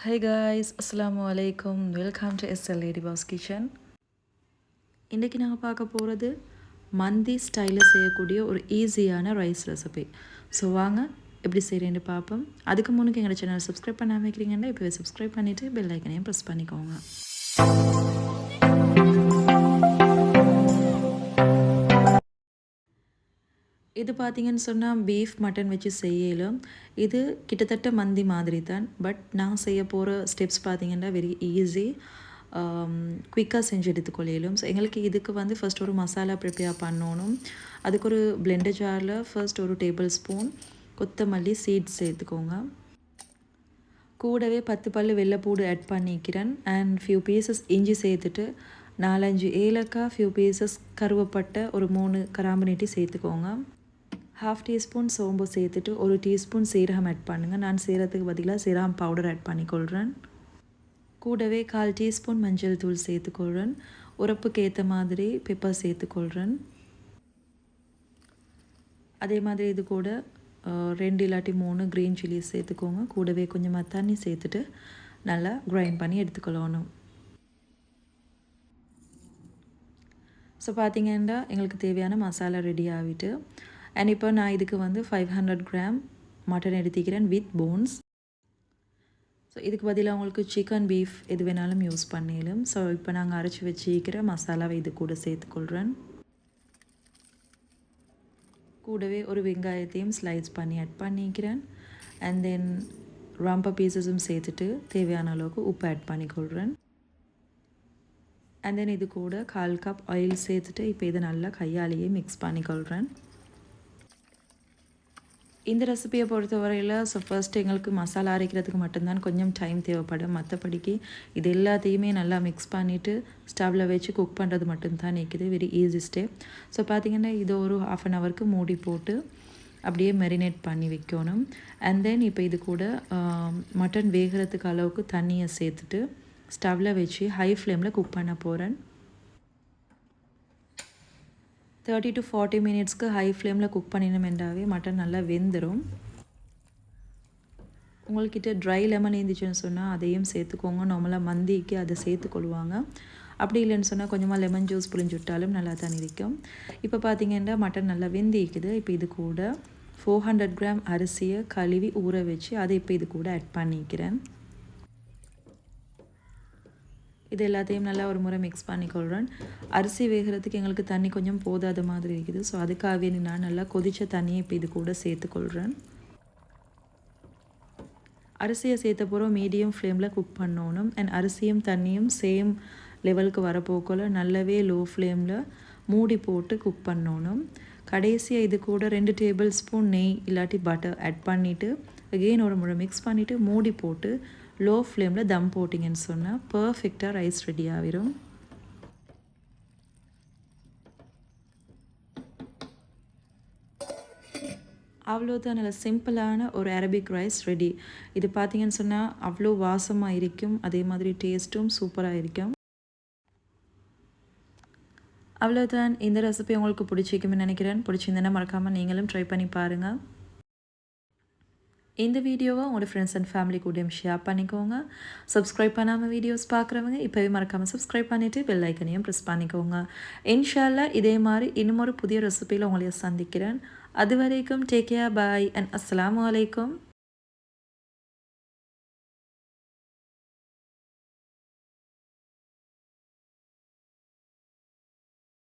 Hey guys, Assalamu alaikum. Welcome to SL Lady Boss Kitchen. இன்றைக்கி நாங்கள் பார்க்க போகிறது மந்தி ஸ்டைலில் செய்யக்கூடிய ஒரு ஈஸியான ரைஸ் ரெசிபி. ஸோ வாங்க எப்படி செய்கிறேன்னு பார்ப்போம். அதுக்கு முன்னுக்கு எங்களோட சேனல் சப்ஸ்கிரைப் பண்ணாமல் வைக்கிறீங்கன்னா இப்போவே சப்ஸ்கிரைப் பண்ணிவிட்டு பெல் ஐக்கனையும் ப்ரெஸ் பண்ணிக்கோங்க. இது பார்த்திங்கன்னு சொன்னால் பீஃப் மட்டன் வச்சு செய்யலும். இது கிட்டத்தட்ட மந்தி மாதிரி தான். பட் நான் செய்ய போகிற ஸ்டெப்ஸ் பார்த்திங்கன்னா வெரி ஈஸி, குயிக்காக செஞ்சு எடுத்துக்கொள்ளையிலும். ஸோ எங்களுக்கு இதுக்கு வந்து ஃபஸ்ட் ஒரு மசாலா ப்ரிப்பேர் பண்ணணும். அதுக்கு ஒரு பிளெண்டர் ஜாரில் ஃபர்ஸ்ட் ஒரு டேபிள் ஸ்பூன் கொத்தமல்லி சீட்ஸ் சேர்த்துக்கோங்க. கூடவே 10 பல்லு வெள்ளைப்பூடு ஆட் பண்ணிக்கிறேன். அண்ட் ஃபியூ பீசஸ் இஞ்சி சேர்த்துட்டு 4-5 ஏலக்காய், ஃபியூ பீசஸ் கருவேப்பட்டை, ஒரு 3 கிராம்பு நீட்டி சேர்த்துக்கோங்க. 1/2 டீஸ்பூன் சோம்பு சேர்த்துட்டு 1 டீஸ்பூன் சீரகம் ஆட் பண்ணுங்கள். நான் சீரகத்துக்கு பதிலாக சீரகம் பவுடர் ஆட் பண்ணிக்கொள்கிறேன். கூடவே 1/4 டீஸ்பூன் மஞ்சள் தூள் சேர்த்துக்கொள்கிறேன். உரப்புக்கு ஏற்ற மாதிரி பெப்பர் சேர்த்துக்கொள்கிறேன். அதே மாதிரி இது கூட 2 இல்லாட்டி 3 க்ரீன் சில்லி சேர்த்துக்கோங்க. கூடவே கொஞ்சமாக தண்ணி சேர்த்துட்டு நல்லா கிரைண்ட் பண்ணி எடுத்துக்கொள்ளணும். ஸோ பார்த்திங்கன்னா எங்களுக்கு தேவையான மசாலா ரெடி ஆகிட்டு. அண்ட் இப்போ நான் இதுக்கு வந்து 500 கிராம் மட்டன் எடுத்துக்கிறேன் வித் போன்ஸ். ஸோ இதுக்கு பதிலாக உங்களுக்கு சிக்கன் பீஃப் எது வேணாலும் யூஸ் பண்ணிடலாம். ஸோ இப்போ நாங்கள் அரைச்சி வச்சுக்கிற மசாலாவை இது கூட சேர்த்துக்கொள்கிறேன். கூடவே ஒரு வெங்காயத்தையும் ஸ்லைஸ் பண்ணி ஆட் பண்ணிக்கிறேன். அண்ட் தென் ரம்பா பீசஸும் சேர்த்துட்டு தேவையான அளவுக்கு உப்பு ஆட் பண்ணிக்கொள்கிறேன். அண்ட் தென் இது கூட 1/4 கப் ஆயில் சேர்த்துட்டு இப்போ இதை நல்லா கையாலேயே மிக்ஸ் பண்ணிக்கொள்கிறேன். இந்த ரெசிபியை பொறுத்தவரையில் ஸோ ஃபர்ஸ்ட் எங்களுக்கு மசாலா அரைக்கிறதுக்கு மட்டும்தான் கொஞ்சம் டைம் தேவைப்படும். மற்றபடிக்கு இது எல்லாத்தையுமே நல்லா மிக்ஸ் பண்ணிவிட்டு ஸ்டவ்வில் வச்சு குக் பண்ணுறது மட்டும்தான் நிற்குது. Very easy step. ஸோ பார்த்திங்கன்னா இது ஒரு 1/2 அன் ஹவருக்கு மூடி போட்டு அப்படியே மெரினேட் பண்ணி வைக்கணும். அண்ட் தென் இப்போ இது கூட மட்டன் வேகிறதுக்கு அளவுக்கு தண்ணியை சேர்த்துட்டு ஸ்டவ்வில் வச்சு ஹை ஃப்ளேமில் குக் பண்ண போகிறேன். 30 to 40 மினிட்ஸ்க்கு ஹை ஃப்ளேமில் குக் பண்ணினோம்ன்றாவே மட்டன் நல்லா வெந்துடும். உங்கள்கிட்ட ட்ரை லெமன் இருந்துச்சுன்னு சொன்னால் அதையும் சேர்த்துக்கோங்க. நார்மலாக மந்திக்கு அதை சேர்த்துக்கொள்வாங்க. அப்படி இல்லைன்னு சொன்னால் கொஞ்சமாக லெமன் ஜூஸ் புழிஞ்சு விட்டாலும் நல்லா தான் இருக்கும். இப்போ பார்த்திங்கன்னா மட்டன் நல்லா வெந்திக்குது. இப்போ இது கூட 400 கிராம் அரிசியை கழுவி ஊற வச்சு அதை இப்போ இது கூட ஆட் பண்ணிக்கிறேன். இது எல்லாத்தையும் நல்லா ஒரு முறை மிக்ஸ் பண்ணிக்கொள்கிறேன். அரிசி வேகிறதுக்கு எங்களுக்கு தண்ணி கொஞ்சம் போதாத மாதிரி இருக்குது. ஸோ அதுக்காகவே நான் நல்லா கொதித்த தண்ணியை இப்போ இது கூட சேர்த்துக்கொள்கிறேன். அரிசியை சேர்த்த போகிறோம் மீடியம் ஃப்ளேமில் குக் பண்ணணும். அண்ட் அரிசியும் தண்ணியும் சேம் லெவலுக்கு வரப்போக்கில் நல்லாவே லோ ஃப்ளேமில் மூடி போட்டு குக் பண்ணணும். கடைசியாக இது கூட 2 டேபிள் ஸ்பூன் நெய் இல்லாட்டி பட்டர் ஆட் பண்ணிவிட்டு அகெயின் ஒரு முறை மிக்ஸ் பண்ணிவிட்டு மூடி போட்டு லோ ஃப்ளேமில் தம் போட்டிங்கன்னு சொன்னால் பர்ஃபெக்டாக ரைஸ் ரெடி ஆகிரும். அவ்வளோதான், நல்ல சிம்பிளான ஒரு அரபிக் ரைஸ் ரெடி. இது பார்த்திங்கன்னு சொன்னால் அவ்வளோ வாசமாக இருக்கும். அதே மாதிரி டேஸ்ட்டும் சூப்பராக இருக்கும். அவ்வளோதான், இந்த ரெசிபி உங்களுக்கு பிடிச்சிக்கும்னு நினைக்கிறேன். பிடிச்சிருந்தேன்னா மறக்காமல் நீங்களும் ட்ரை பண்ணி பாருங்கள். இந்த வீடியோவை உங்களோட ஃப்ரெண்ட்ஸ் அண்ட் ஃபேமிலி கூடயும் ஷேர் பண்ணிக்கோங்க. சப்ஸ்கிரைப் பண்ணாமல் வீடியோஸ் பார்க்குறவங்க இப்போவே மறக்காமல் சப்ஸ்கிரைப் பண்ணிவிட்டு பெல் ஐக்கனையும் ப்ரெஸ் பண்ணிக்கோங்க. இன்ஷால்லா இதே மாதிரி இன்னும் ஒரு புதிய ரெசிபியில் உங்களையும் சந்திக்கிறேன். அது வரைக்கும் டேக் கேர், பாய் அண்ட் அஸ்ஸலாமு அலைக்கும்.